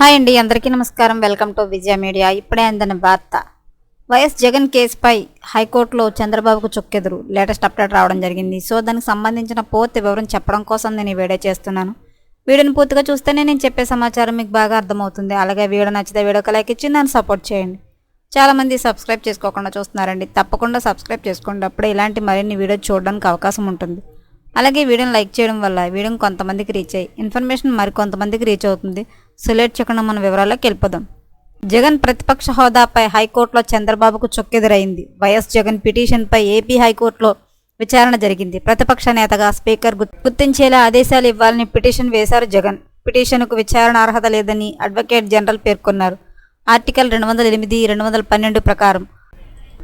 Hi అండి, అందరికీ నమస్కారం. Welcome to Vijaya media. ఇప్పుడే అందిన వార్త. వైఎస్ జగన్ కేసుపై హైకోర్టులో చంద్రబాబుకు చుక్కెదురు లేటెస్ట్ అప్డేట్ రావడం జరిగింది. సో దానికి సంబంధించిన పూర్తి వివరం చెప్పడం కోసం నేను ఈ వీడియో చేస్తున్నాను. వీడియోని పూర్తిగా చూస్తేనే నేను చెప్పే సమాచారం మీకు బాగా అర్థమవుతుంది. అలాగే వీడియో నచ్చితే వీడియోకి లైక్ ఇచ్చి నన్ను సపోర్ట్ చేయండి. చాలామంది సబ్స్క్రైబ్ చేసుకోకుండా చూస్తున్నారండి. తప్పకుండా సబ్స్క్రైబ్ చేసుకోండి. అప్పుడే ఇలాంటి మరిన్ని వీడియోస్ చూడడానికి అవకాశం ఉంటుంది. అలాగే వీడియోని లైక్ చేయడం వల్ల వీడియోని కొంతమందికి రీచ్ అయ్యి ఇన్ఫర్మేషన్ మరికొంతమందికి రీచ్ అవుతుంది. సో లేట్ చేయకుండా మన వివరాల్లోకి వెళ్ళిపోదాం. జగన్ ప్రతిపక్ష హోదాపై హైకోర్టులో చంద్రబాబుకు చొక్కెదురైంది. వైఎస్ జగన్ పిటిషన్పై ఏపీ హైకోర్టులో విచారణ జరిగింది. ప్రతిపక్ష నేతగా స్పీకర్ గుర్తించేలా ఆదేశాలు ఇవ్వాలని పిటిషన్ వేశారు జగన్. పిటిషన్కు విచారణ అర్హత లేదని అడ్వకేట్ జనరల్ పేర్కొన్నారు. ఆర్టికల్ 208, 212 ప్రకారం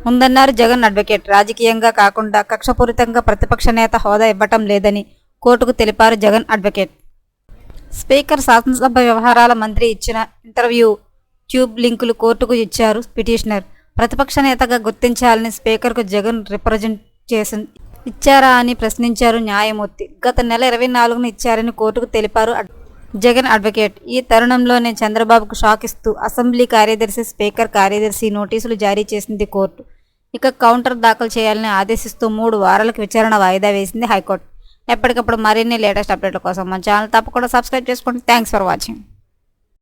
ఉందన్నారు జగన్ అడ్వకేట్. రాజకీయంగా కాకుండా కక్షపూరితంగా ప్రతిపక్ష నేత హోదా ఇవ్వటం లేదని కోర్టుకు తెలిపారు జగన్ అడ్వకేట్. స్పీకర్ శాసనసభ వ్యవహారాల మంత్రి ఇచ్చిన ఇంటర్వ్యూ ట్యూబ్ లింకులు కోర్టుకు ఇచ్చారు పిటిషనర్. ప్రతిపక్ష నేతగా గుర్తించాలని స్పీకర్కు జగన్ రిప్రజెంటేషన్ ఇచ్చారా అని ప్రశ్నించారు న్యాయమూర్తి. గత నెల 24న ఇచ్చారని కోర్టుకు తెలిపారు జగన్ అడ్వకేట్. ఈ తరుణంలోనే చంద్రబాబుకు షాక్ ఇస్తూ అసెంబ్లీ కార్యదర్శి, స్పీకర్ కార్యదర్శి నోటీసులు జారీ చేసింది కోర్టు. ఇక కౌంటర్ దాఖలు చేయాలని ఆదేశిస్తూ 3 వారాలకు విచారణ వాయిదా వేసింది హైకోర్టు. ఎప్పటికప్పుడు మరిన్ని లేటెస్ట్ అప్డేట్ల కోసం మన ఛానల్ తప్పకుండా సబ్స్క్రైబ్ చేసుకోండి. Thanks for watching.